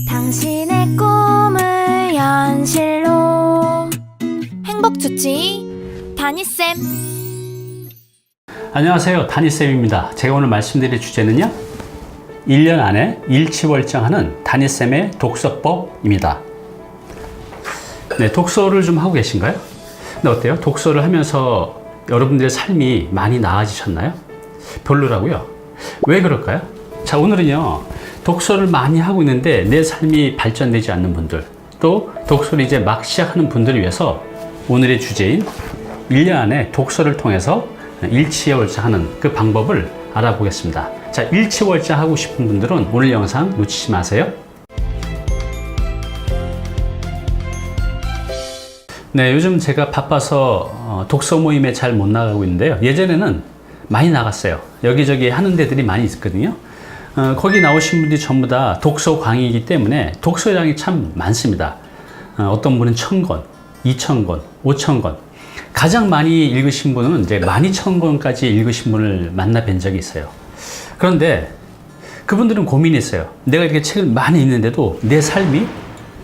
당신의 꿈을 현실로 행복주치 다니쌤. 안녕하세요, 다니쌤입니다. 제가 오늘 말씀드릴 주제는요, 1년 안에 일치월장하는 다니쌤의 독서법입니다. 네, 독서를 좀 하고 계신가요? 근데 어때요? 독서를 하면서 여러분들의 삶이 많이 나아지셨나요? 별로라고요? 왜 그럴까요? 자, 오늘은요, 독서를 많이 하고 있는데 내 삶이 발전되지 않는 분들, 또 독서를 이제 막 시작하는 분들을 위해서 오늘의 주제인 1년 안에 독서를 통해서 일치월장하는 그 방법을 알아보겠습니다. 자, 일치월장 하고 싶은 분들은 오늘 영상 놓치지 마세요. 네, 요즘 제가 바빠서 독서 모임에 잘 못 나가고 있는데요. 예전에는 많이 나갔어요. 여기저기 하는 데들이 많이 있거든요. 거기 나오신 분들이 전부 다 독서 광이기 때문에 독서량이 참 많습니다. 어떤 분은 1000권, 2000권, 5000권. 가장 많이 읽으신 분은 이제 12000권까지 읽으신 분을 만나 뵌 적이 있어요. 그런데 그분들은 고민이 있어요. 내가 이렇게 책을 많이 읽는데도 내 삶이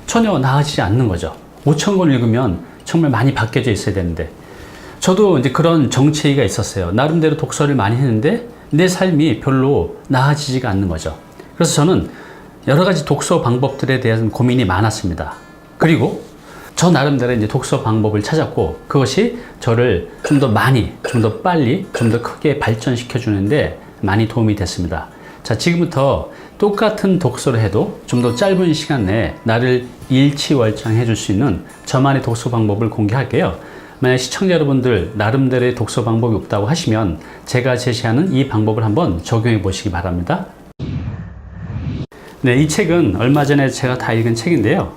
전혀 나아지지 않는 거죠. 5000권 읽으면 정말 많이 바뀌어져 있어야 되는데, 저도 이제 그런 정체기가 있었어요. 나름대로 독서를 많이 했는데 내 삶이 별로 나아지지가 않는 거죠. 그래서 저는 여러 가지 독서 방법들에 대한 고민이 많았습니다. 그리고 저 나름대로 이제 독서 방법을 찾았고, 그것이 저를 좀 더 많이, 좀 더 빨리, 좀 더 크게 발전시켜 주는데 많이 도움이 됐습니다. 자, 지금부터 똑같은 독서를 해도 좀 더 짧은 시간 내에 나를 일치월장해 줄 수 있는 저만의 독서 방법을 공개할게요. 만약 시청자 여러분들 나름대로의 독서 방법이 없다고 하시면 제가 제시하는 이 방법을 한번 적용해 보시기 바랍니다. 네, 이 책은 얼마 전에 제가 다 읽은 책인데요.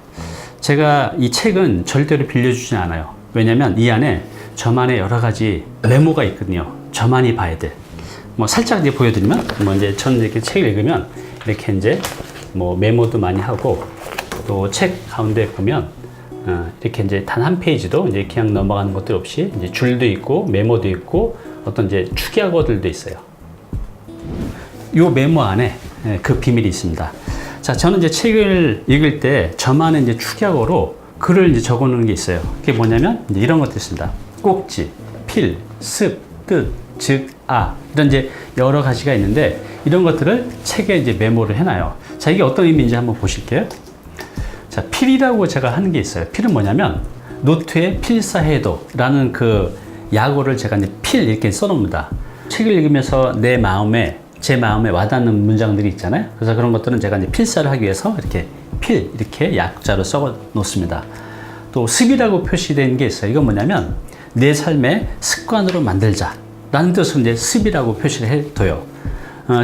제가 이 책은 절대로 빌려주지 않아요. 왜냐면 이 안에 저만의 여러 가지 메모가 있거든요. 저만이 봐야 돼. 뭐 살짝 이제 보여드리면, 이제 저는 이렇게 책을 읽으면 이렇게 이제 뭐 메모도 많이 하고, 또 책 가운데 보면 이렇게 이제 단 한 페이지도 이제 그냥 넘어가는 것들 없이 이제 줄도 있고 메모도 있고 어떤 이제 축약어들도 있어요. 이 메모 안에 그 비밀이 있습니다. 자, 저는 이제 책을 읽을 때 저만의 이제 축약어로 글을 이제 적어 놓는 게 있어요. 그게 뭐냐면 이제 이런 것도 있습니다. 꼭지, 필, 습, 뜻, 즉, 이런 이제 여러 가지가 있는데 이런 것들을 책에 이제 메모를 해놔요. 자, 이게 어떤 의미인지 한번 보실게요. 자, 필이라고 제가 하는 게 있어요. 필은 뭐냐면 노트에 필사해도라는 그 약어를 제가 이제 필 이렇게 써놓습니다. 책을 읽으면서 제 마음에 와닿는 문장들이 있잖아요. 그래서 그런 것들은 제가 이제 필사를 하기 위해서 이렇게 필 이렇게 약자로 써 놓습니다. 또 습이라고 표시된 게 있어요. 이건 뭐냐면 내 삶의 습관으로 만들자라는 뜻으로 이제 습이라고 표시를 해둬요.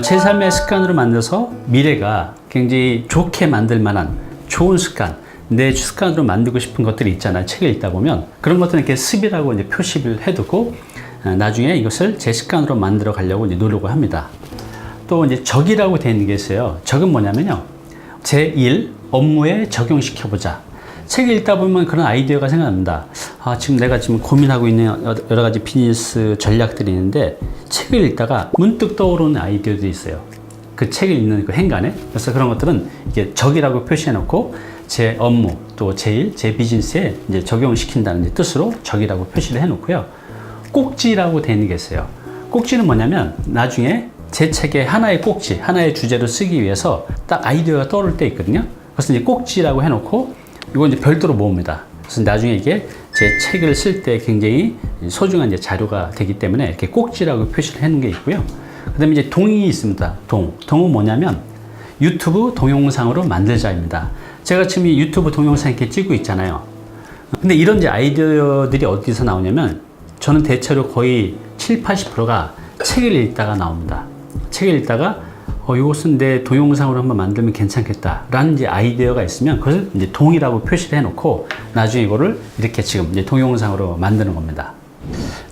제 삶의 습관으로 만들어서 미래가 굉장히 좋게 만들 만한 좋은 습관, 내 습관으로 만들고 싶은 것들이 있잖아요. 책을 읽다 보면 그런 것들은 이렇게 습이라고 이제 표시를 해두고 나중에 이것을 제 습관으로 만들어 가려고 이제 노력을 합니다. 또 이제 적이라고 되어 있는 게 있어요. 적은 뭐냐면요, 제1 업무에 적용시켜 보자. 책을 읽다 보면 그런 아이디어가 생각납니다. 지금 내가 고민하고 있는 여러 가지 비즈니스 전략들이 있는데 책을 읽다가 문득 떠오르는 아이디어들이 있어요. 그 책을 읽는 그 행간에. 그래서 그런 것들은 이게 적이라고 표시해 놓고 제 업무 또 제 비즈니스에 이제 적용시킨다는 뜻으로 적이라고 표시를 해 놓고요. 꼭지라고 되어 있는 게 있어요. 꼭지는 뭐냐면 나중에 제 책에 하나의 꼭지, 하나의 주제로 쓰기 위해서 딱 아이디어가 떠오를 때 있거든요. 그래서 이제 꼭지라고 해 놓고 이거 이제 별도로 모읍니다. 그래서 나중에 이게 제 책을 쓸 때 굉장히 소중한 이제 자료가 되기 때문에 이렇게 꼭지라고 표시를 해 놓은 게 있고요. 그 다음에 이제 동이 있습니다. 동은 뭐냐면 유튜브 동영상으로 만들자입니다. 제가 지금 이 유튜브 동영상 이렇게 찍고 있잖아요. 근데 이런 이제 아이디어들이 어디서 나오냐면 저는 대체로 거의 7, 80%가 책을 읽다가 나옵니다. 책을 읽다가 이것은 내 동영상으로 한번 만들면 괜찮겠다 라는 이제 아이디어가 있으면 그것을 이제 동이라고 표시를 해놓고 나중에 이거를 이렇게 지금 이제 동영상으로 만드는 겁니다.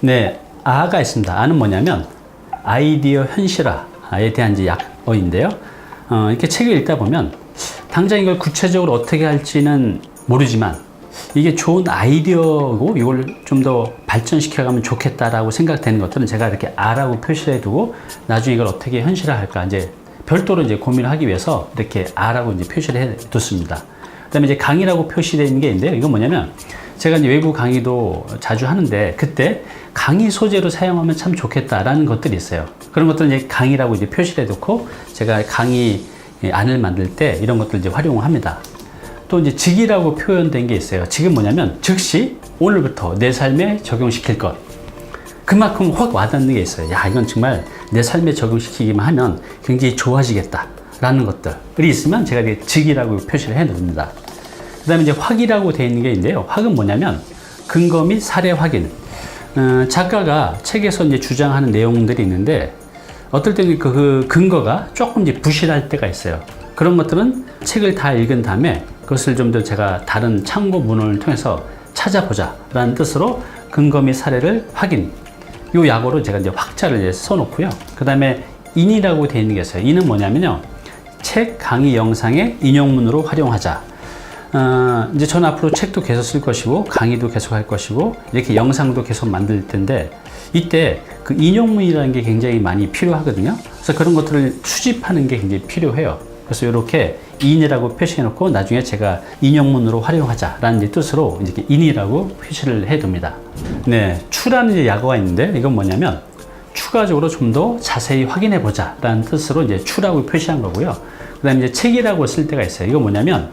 네, 아가 있습니다. 아는 뭐냐면 아이디어 현실화에 대한 이제 약어인데요. 이렇게 책을 읽다 보면 당장 이걸 구체적으로 어떻게 할지는 모르지만 이게 좋은 아이디어고 이걸 좀 더 발전시켜가면 좋겠다라고 생각되는 것들은 제가 이렇게 R라고 표시해 두고 나중에 이걸 어떻게 현실화할까 이제 별도로 이제 고민을 하기 위해서 이렇게 R라고 이제 표시를 해 뒀습니다. 그다음에 이제 강의라고 표시되어 있는 게 있는데요. 이건 뭐냐면 제가 이제 외부 강의도 자주 하는데 그때 강의 소재로 사용하면 참 좋겠다라는 것들이 있어요. 그런 것들은 이제 강의라고 이제 표시를 해놓고 제가 강의 안을 만들 때 이런 것들 이제 활용을 합니다. 또 이제 직이라고 표현된 게 있어요. 직은 뭐냐면 즉시 오늘부터 내 삶에 적용시킬 것. 그만큼 확 와닿는 게 있어요. 야, 이건 정말 내 삶에 적용시키기만 하면 굉장히 좋아지겠다라는 것들이 있으면 제가 이제 직이라고 표시를 해 놓습니다. 그 다음에 이제 확이라고 되어 있는 게 있는데요. 확은 뭐냐면 근거 및 사례 확인. 작가가 책에서 이제 주장하는 내용들이 있는데 어떨 때는 그 근거가 조금 이제 부실할 때가 있어요. 그런 것들은 책을 다 읽은 다음에 그것을 좀 더 제가 다른 참고 문헌을 통해서 찾아보자 라는 뜻으로 근거 및 사례를 확인. 요 약어로 제가 이제 확자를 이제 써놓고요. 그 다음에 인이라고 되어 있는 게 있어요. 인은 뭐냐면요. 책 강의 영상의 인용문으로 활용하자. 이제 저는 앞으로 책도 계속 쓸 것이고 강의도 계속 할 것이고 이렇게 영상도 계속 만들 텐데 이때 그 인용문이라는 게 굉장히 많이 필요하거든요. 그래서 그런 것들을 수집하는 게 굉장히 필요해요. 그래서 이렇게 인이라고 표시해 놓고 나중에 제가 인용문으로 활용하자라는 뜻으로 이렇게 인이라고 표시를 해 둡니다. 네, 추라는 이제 약어가 있는데 이건 뭐냐면 추가적으로 좀 더 자세히 확인해 보자라는 뜻으로 이제 추라고 표시한 거고요. 그다음에 이제 책이라고 쓸 때가 있어요. 이건 뭐냐면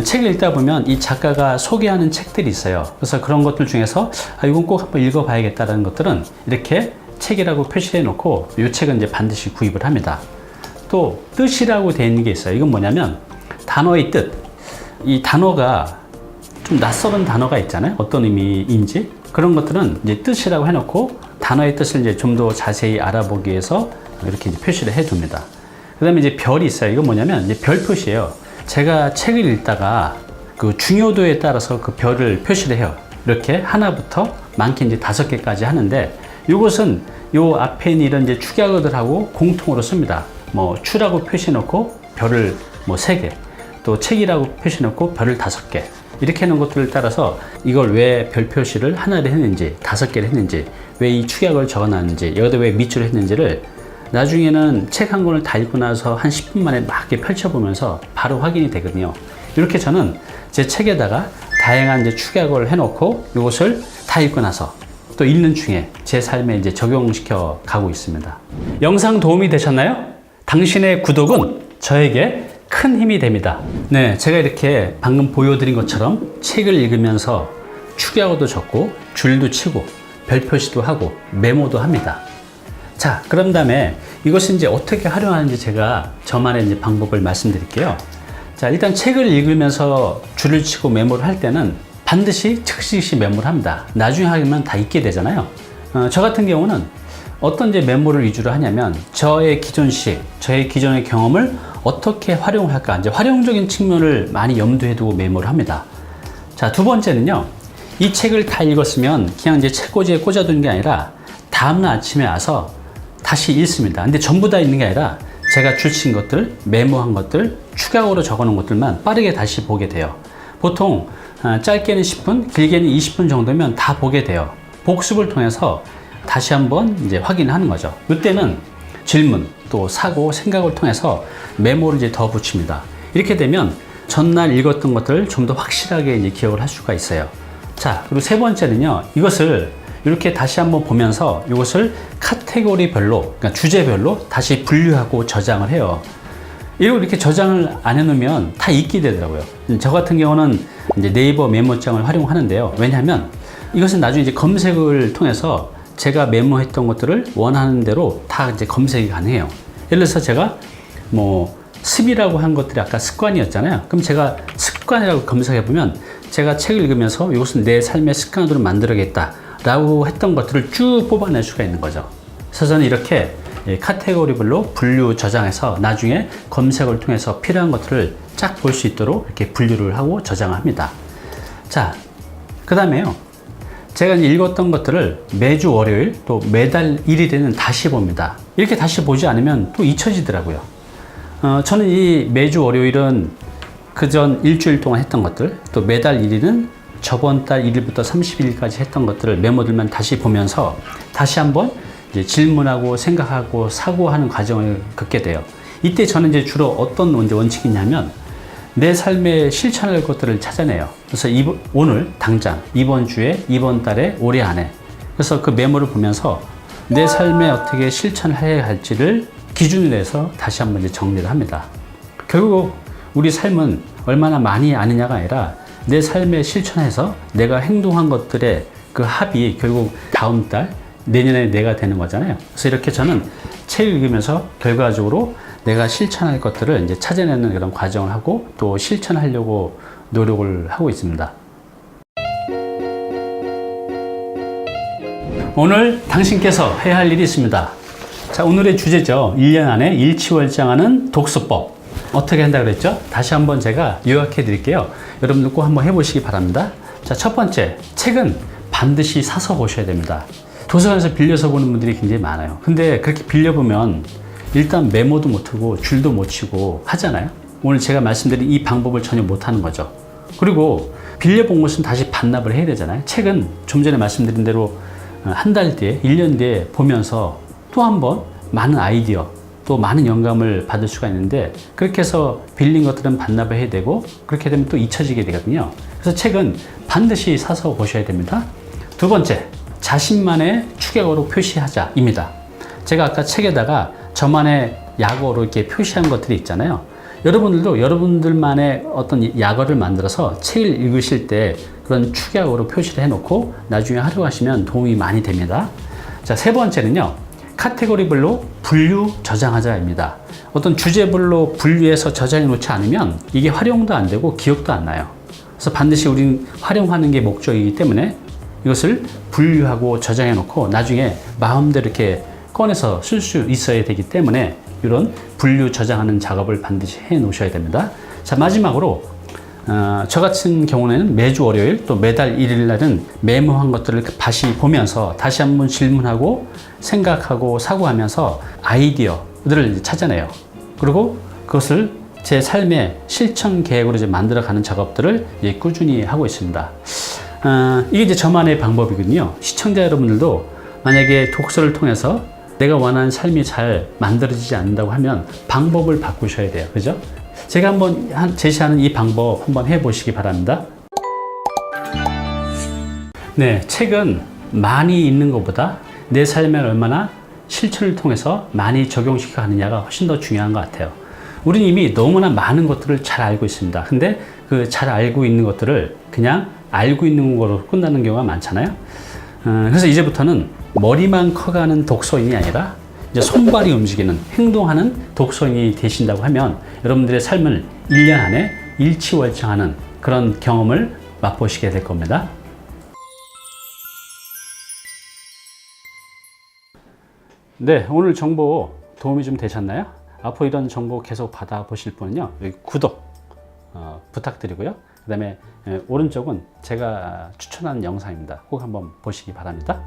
책을 읽다 보면 이 작가가 소개하는 책들이 있어요. 그래서 그런 것들 중에서 이건 꼭 한번 읽어봐야겠다라는 것들은 이렇게 책이라고 표시해 놓고 이 책은 이제 반드시 구입을 합니다. 또 뜻이라고 되어 있는 게 있어요. 이건 뭐냐면 단어의 뜻. 이 단어가 좀 낯설은 단어가 있잖아요. 어떤 의미인지 그런 것들은 이제 뜻이라고 해놓고 단어의 뜻을 이제 좀 더 자세히 알아보기 위해서 이렇게 이제 표시를 해둡니다. 그다음에 이제 별이 있어요. 이건 뭐냐면 이제 별 표시예요. 제가 책을 읽다가 그 중요도에 따라서 그 별을 표시를 해요. 이렇게 하나부터 많게 이제 5개까지 하는데 이것은 요 앞에 있는 이런 이제 축약어들하고 공통으로 씁니다. 뭐 추라고 표시해 놓고 별을 뭐 3개, 또 책이라고 표시해 놓고 별을 5개. 이렇게 하는 것들을 따라서 이걸 왜 별 표시를 하나를 했는지 5개를 했는지 왜 이 축약을 적어 놨는지 여기다 왜 밑줄을 했는지를 나중에는 책 한 권을 다 읽고 나서 한 10분 만에 막 이렇게 펼쳐보면서 바로 확인이 되거든요. 이렇게 저는 제 책에다가 다양한 이제 축약을 해놓고 이것을 다 읽고 나서 또 읽는 중에 제 삶에 이제 적용시켜 가고 있습니다. 영상 도움이 되셨나요? 당신의 구독은 저에게 큰 힘이 됩니다. 네, 제가 이렇게 방금 보여드린 것처럼 책을 읽으면서 축약어도 적고 줄도 치고 별 표시도 하고 메모도 합니다. 자, 그런 다음에 이것을 이제 어떻게 활용하는지 제가 저만의 이제 방법을 말씀드릴게요. 자, 일단 책을 읽으면서 줄을 치고 메모를 할 때는 반드시 즉시 메모를 합니다. 나중에 하면 다 잊게 되잖아요. 저 같은 경우는 어떤 이제 메모를 위주로 하냐면 저의 기존식, 저의 기존의 경험을 어떻게 활용할까 이제 활용적인 측면을 많이 염두에 두고 메모를 합니다. 자, 두 번째는요. 이 책을 다 읽었으면 그냥 이제 책꽂이에 꽂아두는 게 아니라 다음날 아침에 와서 다시 읽습니다. 근데 전부 다 읽는 게 아니라 제가 줄친 것들, 메모한 것들, 축약으로 적어놓은 것들만 빠르게 다시 보게 돼요. 보통 짧게는 10분, 길게는 20분 정도면 다 보게 돼요. 복습을 통해서 다시 한번 이제 확인하는 거죠. 이때는 질문, 또 사고, 생각을 통해서 메모를 이제 더 붙입니다. 이렇게 되면 전날 읽었던 것들을 좀 더 확실하게 이제 기억을 할 수가 있어요. 자, 그리고 세 번째는요. 이것을 이렇게 다시 한번 보면서 이것을 카테고리별로, 그러니까 주제별로 다시 분류하고 저장을 해요. 이렇게 저장을 안 해놓으면 다 잊게 되더라고요. 저 같은 경우는 이제 네이버 메모장을 활용하는데요. 왜냐하면 이것은 나중에 이제 검색을 통해서 제가 메모했던 것들을 원하는 대로 다 이제 검색이 가능해요. 예를 들어서 제가 뭐 습이라고 한 것들이 아까 습관이었잖아요. 그럼 제가 습관이라고 검색해 보면 제가 책을 읽으면서 이것은 내 삶의 습관으로 만들어야겠다 라고 했던 것들을 쭉 뽑아낼 수가 있는 거죠. 그래서 저는 이렇게 카테고리별로 분류 저장해서 나중에 검색을 통해서 필요한 것들을 쫙 볼 수 있도록 이렇게 분류를 하고 저장을 합니다. 자, 그 다음에요. 제가 읽었던 것들을 매주 월요일 또 매달 1일에는 다시 봅니다. 이렇게 다시 보지 않으면 또 잊혀지더라고요. 저는 이 매주 월요일은 그전 일주일 동안 했던 것들, 또 매달 1일은 저번 달 1일부터 30일까지 했던 것들을 메모들만 다시 보면서 다시 한번 이제 질문하고 생각하고 사고하는 과정을 겪게 돼요. 이때 저는 이제 주로 어떤 원칙이 있냐면 내 삶에 실천할 것들을 찾아내요. 그래서 오늘 당장 이번 주에 이번 달에 올해 안에 그래서 그 메모를 보면서 내 삶에 어떻게 실천해야 할지를 기준으로 해서 다시 한번 이제 정리를 합니다. 결국 우리 삶은 얼마나 많이 아느냐가 아니라 내 삶에 실천해서 내가 행동한 것들의 그 합이 결국 다음 달 내년에 내가 되는 거잖아요. 그래서 이렇게 저는 책을 읽으면서 결과적으로 내가 실천할 것들을 이제 찾아내는 그런 과정을 하고 또 실천하려고 노력을 하고 있습니다. 오늘 당신께서 해야 할 일이 있습니다. 자, 오늘의 주제죠. 1년 안에 일치월장하는 독서법. 어떻게 한다 그랬죠? 다시 한번 제가 요약해 드릴게요. 여러분들 꼭 한번 해보시기 바랍니다. 자, 첫 번째, 책은 반드시 사서 보셔야 됩니다. 도서관에서 빌려서 보는 분들이 굉장히 많아요. 근데 그렇게 빌려보면 일단 메모도 못하고 줄도 못 치고 하잖아요. 오늘 제가 말씀드린 이 방법을 전혀 못하는 거죠. 그리고 빌려본 것은 다시 반납을 해야 되잖아요. 책은 좀 전에 말씀드린 대로 한 달 뒤에, 1년 뒤에 보면서 또 한 번 많은 아이디어, 또 많은 영감을 받을 수가 있는데 그렇게 해서 빌린 것들은 반납을 해야 되고 그렇게 되면 또 잊혀지게 되거든요. 그래서 책은 반드시 사서 보셔야 됩니다. 두 번째, 자신만의 축약어로 표시하자입니다. 제가 아까 책에다가 저만의 약어로 이렇게 표시한 것들이 있잖아요. 여러분들도 여러분들만의 어떤 약어를 만들어서 책을 읽으실 때 그런 축약어로 표시를 해놓고 나중에 활용하시면 도움이 많이 됩니다. 자, 세 번째는요. 카테고리별로 분류 저장하자입니다. 어떤 주제별로 분류해서 저장해 놓지 않으면 이게 활용도 안 되고 기억도 안 나요. 그래서 반드시 우린 활용하는 게 목적이기 때문에 이것을 분류하고 저장해 놓고 나중에 마음대로 이렇게 꺼내서 쓸 수 있어야 되기 때문에 이런 분류 저장하는 작업을 반드시 해 놓으셔야 됩니다. 자, 마지막으로 저 같은 경우는 매주 월요일 또 매달 1일 날은 메모한 것들을 다시 보면서 다시 한번 질문하고 생각하고 사고하면서 아이디어들을 찾아내요. 그리고 그것을 제 삶의 실천 계획으로 이제 만들어가는 작업들을 이제 꾸준히 하고 있습니다. 이게 이제 저만의 방법이거든요. 시청자 여러분들도 만약에 독서를 통해서 내가 원하는 삶이 잘 만들어지지 않는다고 하면 방법을 바꾸셔야 돼요. 그죠? 제가 한번 제시하는 이 방법 한번 해보시기 바랍니다. 네, 책은 많이 읽는 것보다 내 삶에 얼마나 실천을 통해서 많이 적용시켜 가느냐가 훨씬 더 중요한 것 같아요. 우리는 이미 너무나 많은 것들을 잘 알고 있습니다. 근데 그 잘 알고 있는 것들을 그냥 알고 있는 거로 끝나는 경우가 많잖아요. 그래서 이제부터는 머리만 커가는 독서인이 아니라 이제 손발이 움직이는 행동하는 독서인이 되신다고 하면 여러분들의 삶을 1년 안에 일치월장하는 그런 경험을 맛보시게 될 겁니다. 네, 오늘 정보 도움이 좀 되셨나요? 앞으로 이런 정보 계속 받아보실 분은요, 여기 구독 부탁드리고요. 그 다음에 오른쪽은 제가 추천하는 영상입니다. 꼭 한번 보시기 바랍니다.